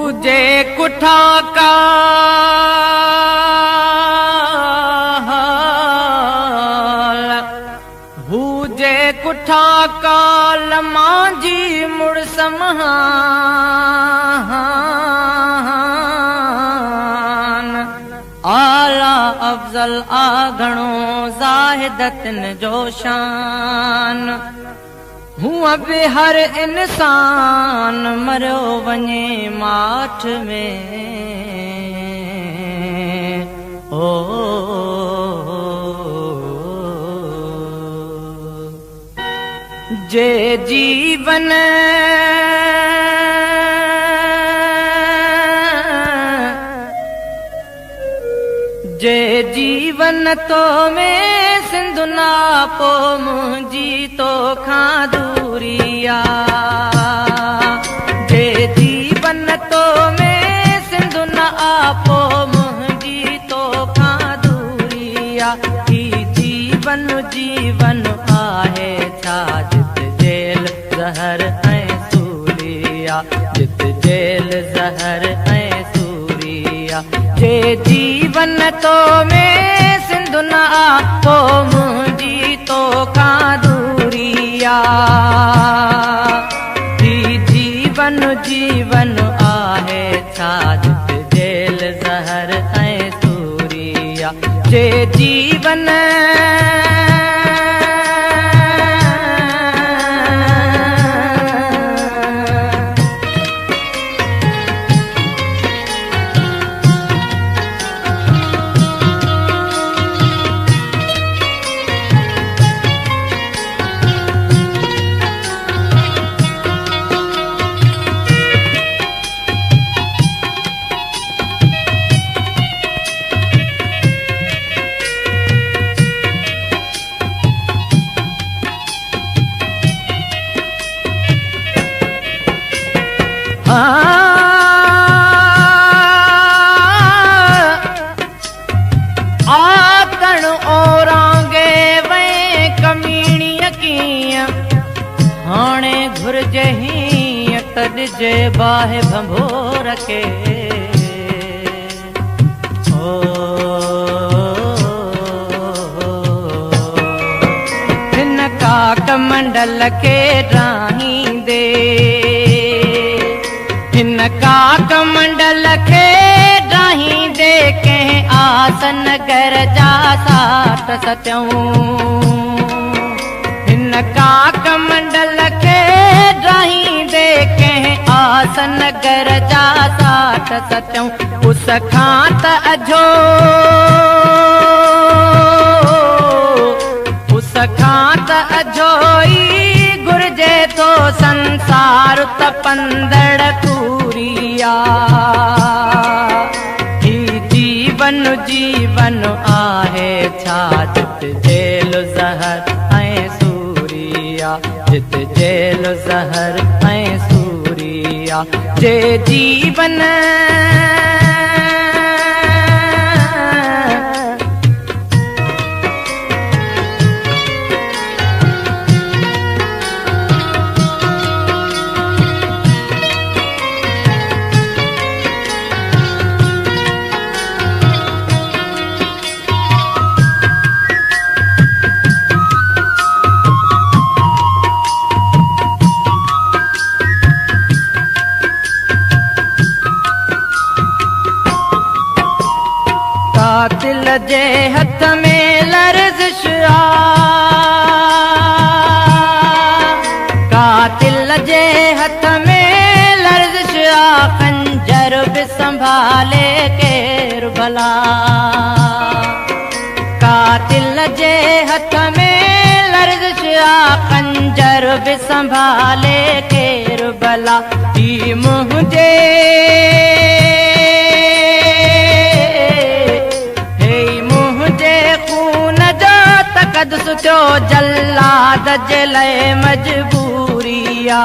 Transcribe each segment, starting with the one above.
हुजे कुठा का हुजे कुठा काल मांजी मुड़स महान आला अफजल आघणो ज़ाहिदतिन जो शान हुआ बि हर इंसान मरियो वञे माठ में ओ जे जीवन जे जीवन तो में सिंधु ना पो मुंहिंजी तोखां दूरिया जे जीवन तो में सिंधु ना पो मुंहिंजी तोखां दूरिया ही जीवन जीवन आहे छा जित जेल ज़हर ऐं सूरिया जित जेल ज़हर ऐं सूरिया जे जीवन तो में सिंधु ना पो मुंहिंजी तोखां दूरिया ही जीवन जीवन आहे छा जित जेल ज़हर ऐं सूरिया जे जीवन आतण ओरांगे वे कमीणीअ कीअं हाणे घुर्जे हीअं तॾिजे बाहि भंभोर खे हिन काक मंडल खे ड्राहींदे हिन काक मंडल खे ड्राहींदे कंहिं आसन घर जा साठ सत्यऊं हिन काक मंडल खे ड्राहींदे कंहिं आसन घर जा साठ सत्यऊं उस खां त अझो उस खां त अझो ई घुर्जे थो संसार तपंदड़ पूरिया ही जीवन जीवन आहे छा जित जेल ज़हर ऐं सूरिया जित जेल ज़हर ऐं सूरिया जे जीवन कातिल जे हथ में लर्ज़िश आ कातिल जे हथ में लर्ज़िश आ खंजर बि संभाले केर भला कातिल जे हथ में लर्ज़िश आ खंजर बि संभाले केर भला ही मुंहिंजे कदस थियो जल्लाद जे लाइ मजबूरिया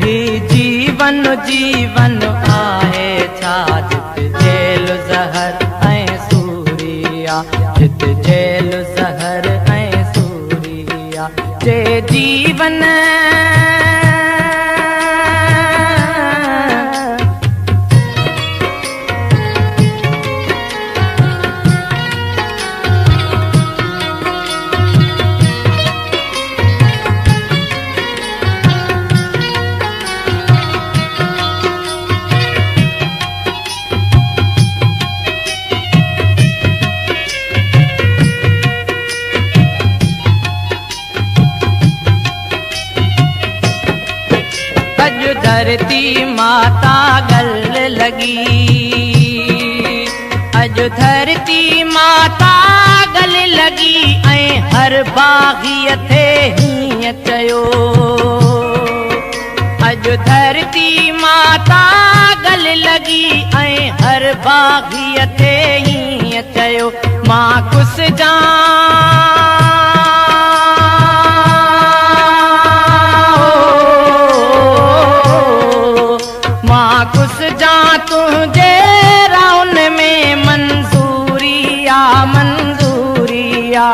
ही जीवन जीवन आहे छा जित जेल ज़हर ऐं सूरिया जित जेल ज़हर ऐं सूरिया जे जीवन अजु धरती माता गल लगी, अजु धरती माता गल लगी ऐं हर बाग़ीअ थे हीअं चयो। अजु धरती माता गल लगी ऐं हर बाग़ीअ थे हीअं चयो। मां कुस जा तुझे राउन में मंजूरिया मंजूरिया।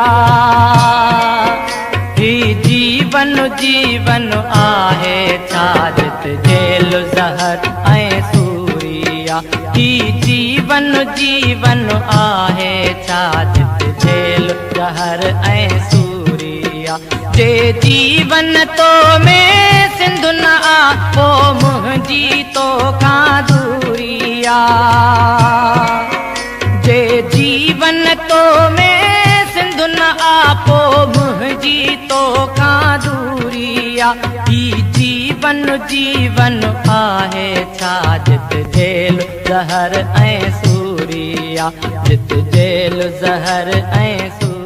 ही जीवन जीवन आहे छाजत जेल ज़हर ऐं सूरिया। ही जीवन जीवन आहे छाजत जेल ज़हर ऐं सूरिया। जे जीवन तो में सिंध न आ पो मुंहिंजी तो खां दूरिया। जे जीवन तो में सिंध न आ पो मुंहिंजी तो खां दूरिया। ही जीवन जीवन आहे छाजत जेल ज़हर ऐं सूरिया। जित जेल ज़हर ऐं सूरिया।